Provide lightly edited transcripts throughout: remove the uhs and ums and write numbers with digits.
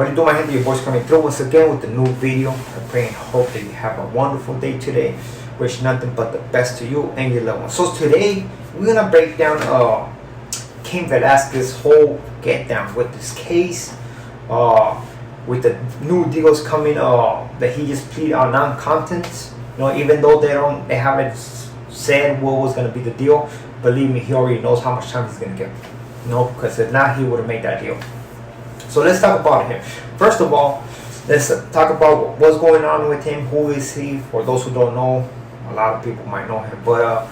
What do you do, my gente? Your boys coming through once again with the new video. I pray and hope that you have a wonderful day today. Wish nothing but the best to you and your loved ones. So today we're gonna break down Cain Velazquez's whole get down with this case, with the new deals coming that he just pleaded on non-contents. You know, even though they haven't said what was gonna be the deal. Believe me, he already knows how much time he's gonna get. You know, because if not, he would have made that deal. So let's talk about him. First of all, let's talk about what's going on with him. Who is he? For those who don't know, a lot of people might know him. But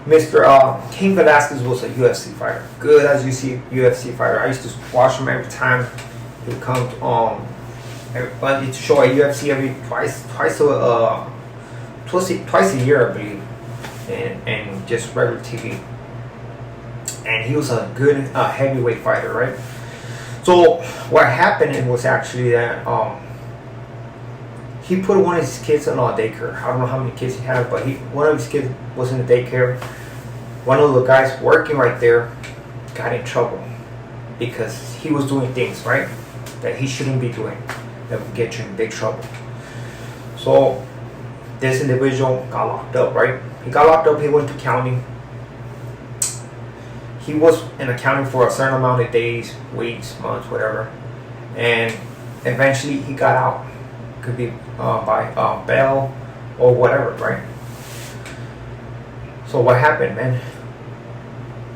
Mr. Cain Velazquez was a UFC fighter. Good as you see, UFC fighter. I used to watch him every time he comes to show at UFC twice a year, I believe, and just regular TV. And he was a good heavyweight fighter, right? So what happened was actually that he put one of his kids in a daycare. I don't know how many kids he had, but one of his kids was in the daycare. One of the guys working right there got in trouble because he was doing things, right, that he shouldn't be doing, that would get you in big trouble. So this individual got locked up, right? He got locked up. He went to county. He was in accounting for a certain amount of days, weeks, months, whatever, and eventually he got out. Could be by bail or whatever, right? So what happened, man?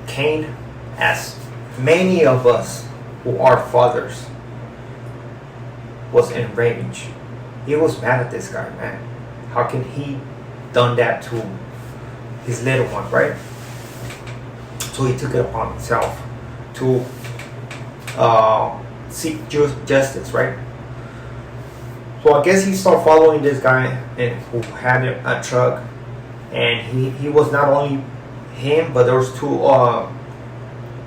Cain, as many of us who are fathers, was enraged. He was mad at this guy, man. How can he done that to his little one, right? So he took it upon himself to seek justice, right? So I guess he started following this guy and who had a truck, and he was not only him, but there was two.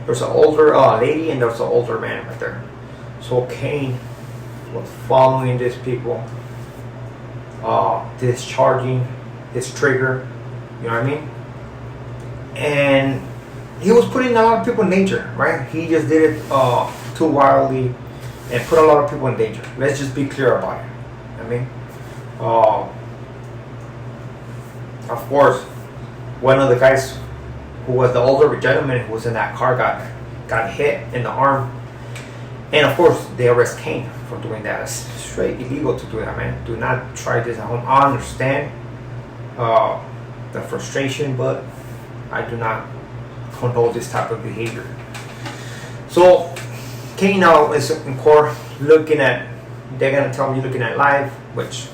There's an older lady and there's an older man right there. So Cain was following these people, discharging his trigger. You know what I mean? And he was putting a lot of people in danger, right? He just did it too wildly and put a lot of people in danger. Let's just be clear about it. I mean, of course, one of the guys who was the older gentleman who was in that car got hit in the arm, and of course they arrest Cain for doing that. It's straight illegal to do that, man. Do not try this at home. I understand the frustration, but I do not condone this type of behavior. So Cain now is in court looking at. They're gonna tell me looking at life, which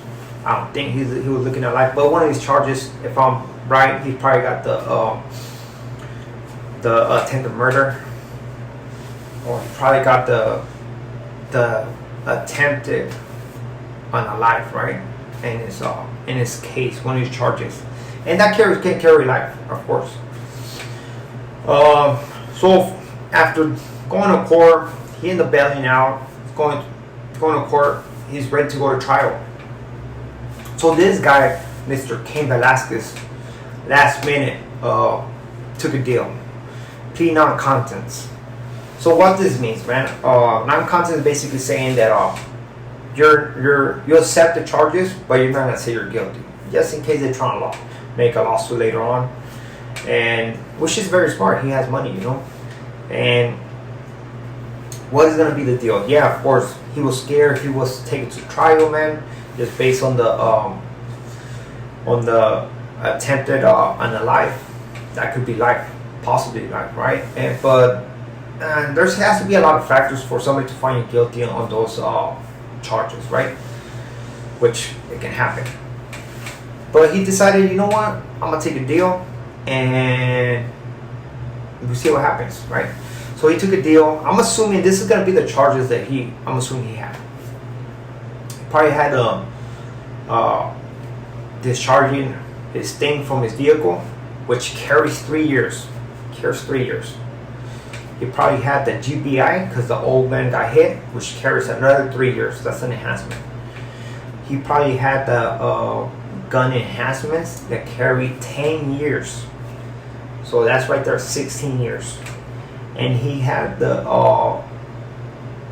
I don't think he was looking at life. But one of these charges, if I'm right, he probably got the attempted murder, or he probably got the attempted unalive, right? In his case, one of his charges, and that can carry life, of course. So after going to court, he ended up bailing out, going to court. He's ready to go to trial. So this guy, Mr. Cain Velazquez, last minute took a deal, plea non-contents. So what this means, man? Non-contents is basically saying that you accept the charges, but you're not gonna say you're guilty, just in case they're trying to make a lawsuit later on. And which is very smart. He has money, you know. And what is gonna be the deal? Yeah, of course, he was scared. He was taken to trial, man, just based on the attempted unalive. That could be life, possibly life, right? But there has to be a lot of factors for somebody to find you guilty on those charges, right? Which it can happen. But he decided, you know what? I'm gonna take a deal, and we'll see what happens, right? So he took a deal. I'm assuming this is gonna be the charges that I'm assuming he had. He probably had discharging his thing from his vehicle, which carries 3 years. He probably had the GBI because the old man got hit, which carries another 3 years. That's an enhancement. He probably had the gun enhancements that carry 10 years. So that's right there, 16 years. And he had the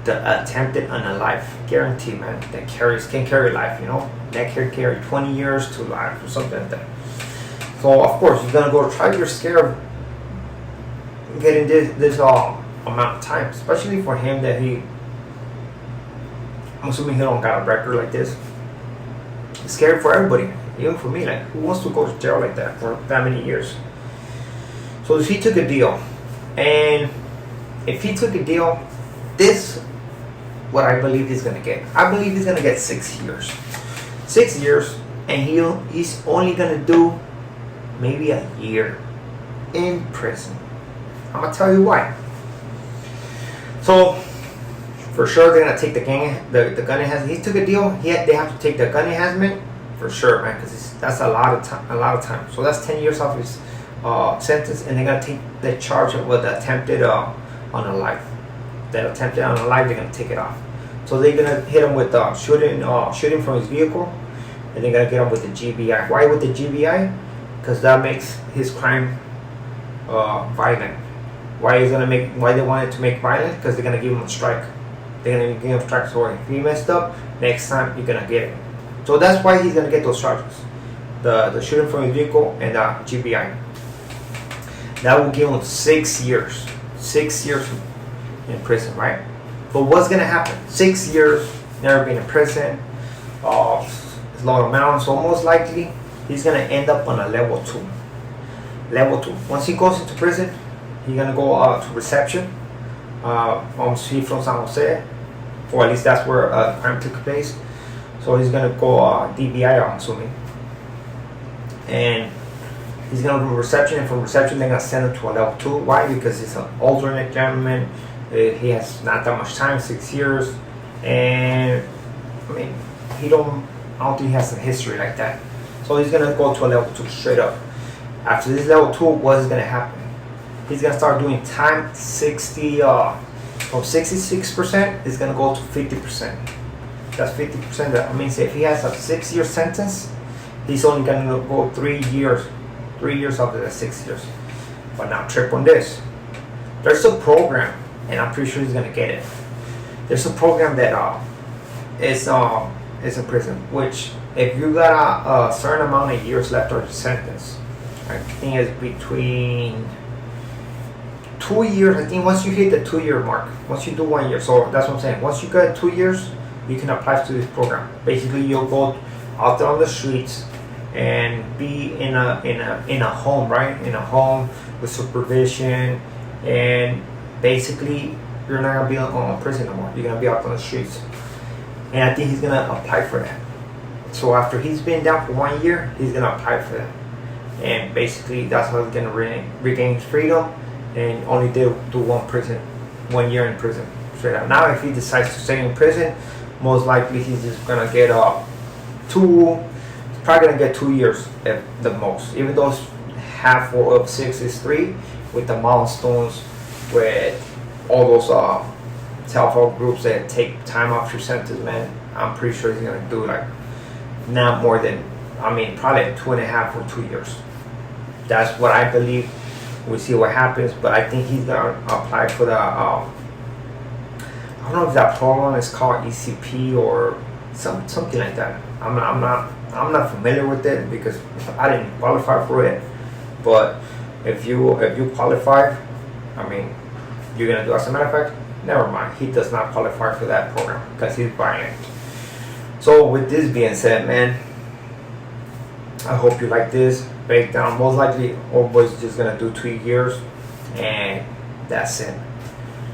the attempted unalive. Guaranteed, man. That can carry life, you know. That can carry 20 years to life or something like that. So of course you're gonna go try. You're scared of getting this amount of time, especially for him that I'm assuming he don't got a record like this. It's scary for everybody, even for me. Like, who wants to go to jail like that for that many years? So he took a deal, and if he took a deal, this what I believe he's gonna get. I believe he's gonna get 6 years. 6 years, and he's only gonna do maybe a year in prison. I'm gonna tell you why. So for sure they're gonna take the gun enhancement. He took a deal. They have to take the gun enhancement for sure, man, because that's a lot of time. So that's 10 years off his sentence, and they're gonna take the charge of the attempted unalive. That attempted unalive, they're gonna take it off. So they're gonna hit him with shooting from his vehicle, and they're gonna get him with the GBI. Why with the GBI? Because that makes his crime violent. Why they wanted to make violent? Because they're gonna give him a strike. They're gonna give him a strike. So if he messed up, next time you're gonna get it. So that's why he's gonna get those charges: the shooting from his vehicle and the GBI. That will give him 6 years. 6 years in prison, right? But what's gonna happen? 6 years, never been in prison, low amount. So most likely he's gonna end up on a level 2. Level 2. Once he goes into prison, he's gonna go to reception. He's from San Jose, or at least that's where the crime took place. So he's gonna go DBI, I'm assuming, and he's gonna go to reception. And from reception, they're gonna send him to a level 2. Why? Because he's an older gentleman. He has not that much time, 6 years, and I mean, I don't think he has a history like that. So he's gonna go to a level 2 straight up. After this level 2, what is gonna happen? He's gonna start doing time from 66%, it's gonna go to 50%. That's 50%. That means if he has a 6-year sentence, he's only gonna go 3 years. 3 years after the 6 years. But now trip on this. There's a program, and I'm pretty sure he's gonna get it. There's a program that is in prison, which if you got a certain amount of years left on your sentence, I think it's between 2 years. I think once you hit the 2-year mark, once you do 1 year, so that's what I'm saying. Once you got 2 years, you can apply to this program. Basically, you'll go out there on the streets and be in a home, right? In a home with supervision, and basically you're not gonna be on prison no more. You're gonna be out on the streets, and I think he's gonna apply for that. So after he's been down for 1 year, he's gonna apply for that, and basically that's how he's gonna regain his freedom and only do 1 year in prison straight out. Now if he decides to stay in prison, most likely he's just gonna get probably gonna get 2 years at the most, even though half of 6 is 3, with the milestones, with all those self-help groups that take time off your sentence, man. I'm pretty sure he's gonna do like not more than, probably 2.5 or 2 years. That's what I believe. We'll see what happens, but I think he's gonna apply for the I don't know if that program is called ECP or something like that. I'm not familiar with it because I didn't qualify for it. But if you qualify, you're gonna do. As a matter of fact, never mind. He does not qualify for that program because he's violent. So with this being said, man, I hope you like this breakdown. Most likely, old boy's just gonna do 2 years, and that's it.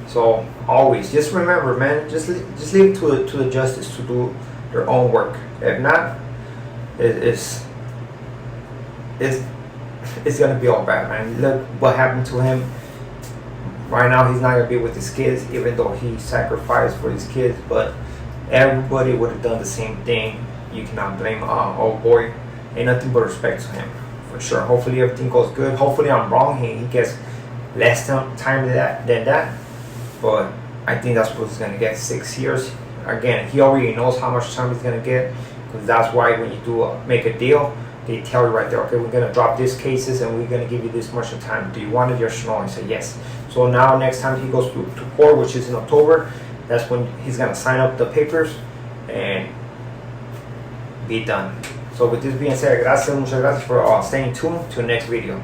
So always just remember, man, just leave it to the justice to do their own work. If not, it's gonna be all bad, man. Look what happened to him. Right now, he's not gonna be with his kids, even though he sacrificed for his kids. But everybody would have done the same thing. You cannot blame old boy. Ain't nothing but respect to him, for sure. Hopefully everything goes good. Hopefully I'm wrong. He gets less time than that. But I think that's what he's gonna get, 6 years. Again, he already knows how much time he's gonna get, because that's why when you do make a deal, they tell you right there, okay, we're gonna drop these cases and we're gonna give you this much of time. Do you want it? Yes or no? I say yes. So now next time he goes to court, which is in October, that's when he's gonna sign up the papers and be done. So with this being said, muchas gracias for staying tuned to the next video.